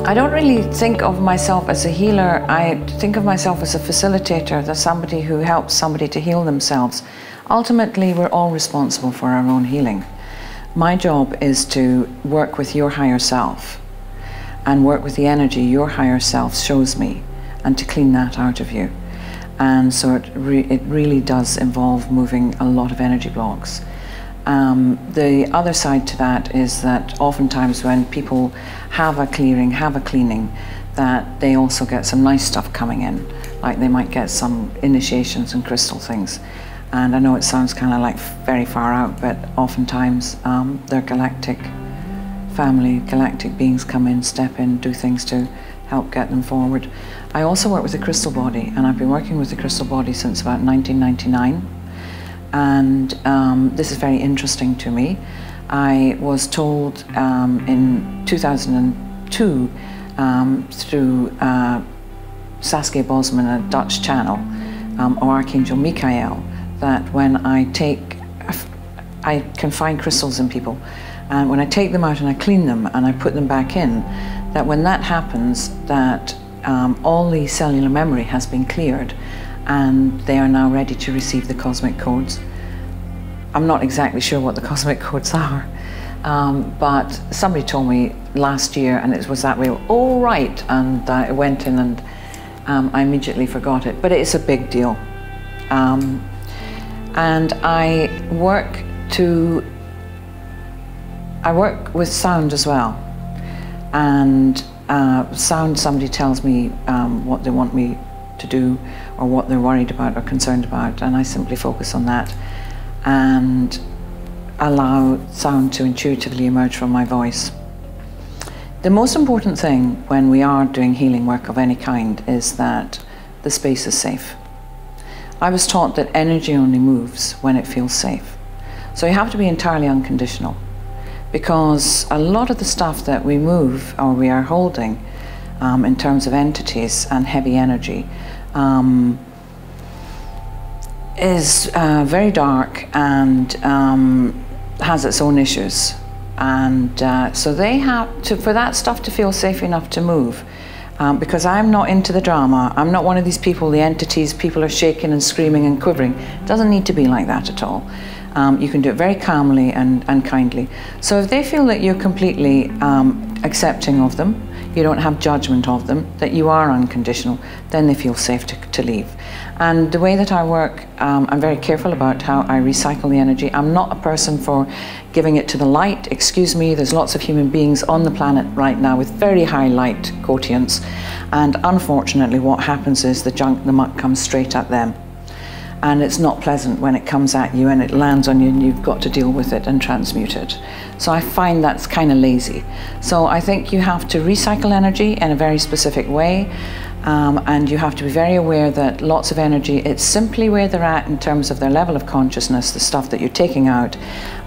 I don't really think of myself as a healer. I think of myself as a facilitator, as somebody who helps somebody to heal themselves. Ultimately, we're all responsible for our own healing. My job is to work with your higher self and work with the energy your higher self shows me and to clean that out of you. And so it really does involve moving a lot of energy blocks. The other side to that is that oftentimes when people have a clearing, have a cleaning, that they also get some nice stuff coming in. Like they might get some initiations and crystal things. And I know it sounds kind of like very far out, but oftentimes their galactic family, galactic beings come in, step in, do things to help get them forward. I also work with the crystal body, and I've been working with the crystal body since about 1999. And this is very interesting to me. I was told in 2002 through Saskia Bosman, a Dutch channel, or Archangel Michael, that when I can find crystals in people, and when I take them out and I clean them and I put them back in, that when that happens, that all the cellular memory has been cleared and they are now ready to receive the cosmic codes. I'm not exactly sure what the cosmic codes are, but somebody told me last year, and it was that way, oh right, and I went in and I immediately forgot it, but it's a big deal. And I work with sound as well, and sound, somebody tells me what they want me to do or what they're worried about or concerned about, and I simply focus on that and allow sound to intuitively emerge from my voice. The most important thing when we are doing healing work of any kind is that the space is safe. I was taught that energy only moves when it feels safe. So you have to be entirely unconditional, because a lot of the stuff that we move or we are holding in terms of entities and heavy energy is very dark and has its own issues. And so they have to, for that stuff to feel safe enough to move, because I'm not into the drama. I'm not one of these people, the entities, people are shaking and screaming and quivering. It doesn't need to be like that at all. You can do it very calmly and kindly. So if they feel that you're completely accepting of them, you don't have judgment of them, that you are unconditional, then they feel safe to leave. And the way that I work, I'm very careful about how I recycle the energy. I'm not a person for giving it to the light. Excuse me, there's lots of human beings on the planet right now with very high light quotients. And unfortunately what happens is the junk, the muck comes straight at them. And it's not pleasant when it comes at you and it lands on you and you've got to deal with it and transmute it. So I find that's kind of lazy. So I think you have to recycle energy in a very specific way, and you have to be very aware that lots of energy, it's simply where they're at in terms of their level of consciousness, the stuff that you're taking out,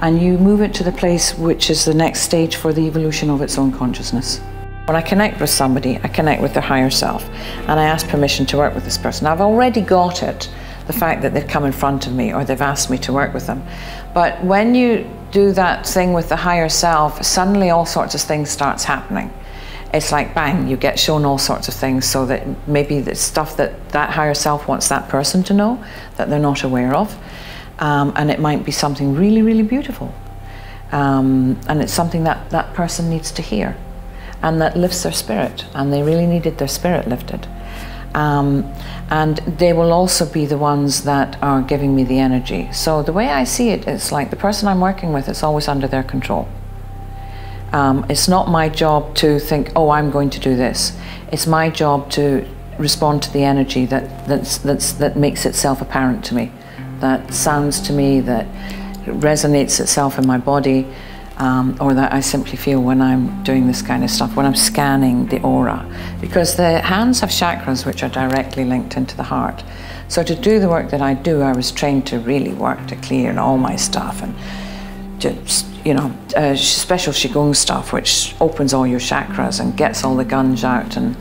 and you move it to the place which is the next stage for the evolution of its own consciousness. When I connect with somebody, I connect with their higher self, and I ask permission to work with this person. I've already got it, the fact that they've come in front of me or they've asked me to work with them. But when you do that thing with the higher self, suddenly all sorts of things starts happening. It's like bang, you get shown all sorts of things, so that maybe the stuff that that higher self wants that person to know that they're not aware of, and it might be something really, really beautiful, and it's something that that person needs to hear, and that lifts their spirit, and they really needed their spirit lifted. And they will also be the ones that are giving me the energy. So the way I see it, it's like the person I'm working with is always under their control. It's not my job to think, oh, I'm going to do this. It's my job to respond to the energy that makes itself apparent to me, that sounds to me, that resonates itself in my body, or that I simply feel when I'm doing this kind of stuff, when I'm scanning the aura. Because the hands have chakras which are directly linked into the heart. So to do the work that I do, I was trained to really work to clear all my stuff, and just, you know, special Qigong stuff which opens all your chakras and gets all the gunge out, and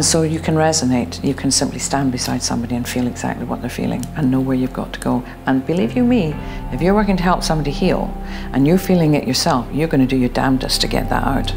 so you can resonate. You can simply stand beside somebody and feel exactly what they're feeling and know where you've got to go. And believe you me, if you're working to help somebody heal and you're feeling it yourself, you're going to do your damnedest to get that out.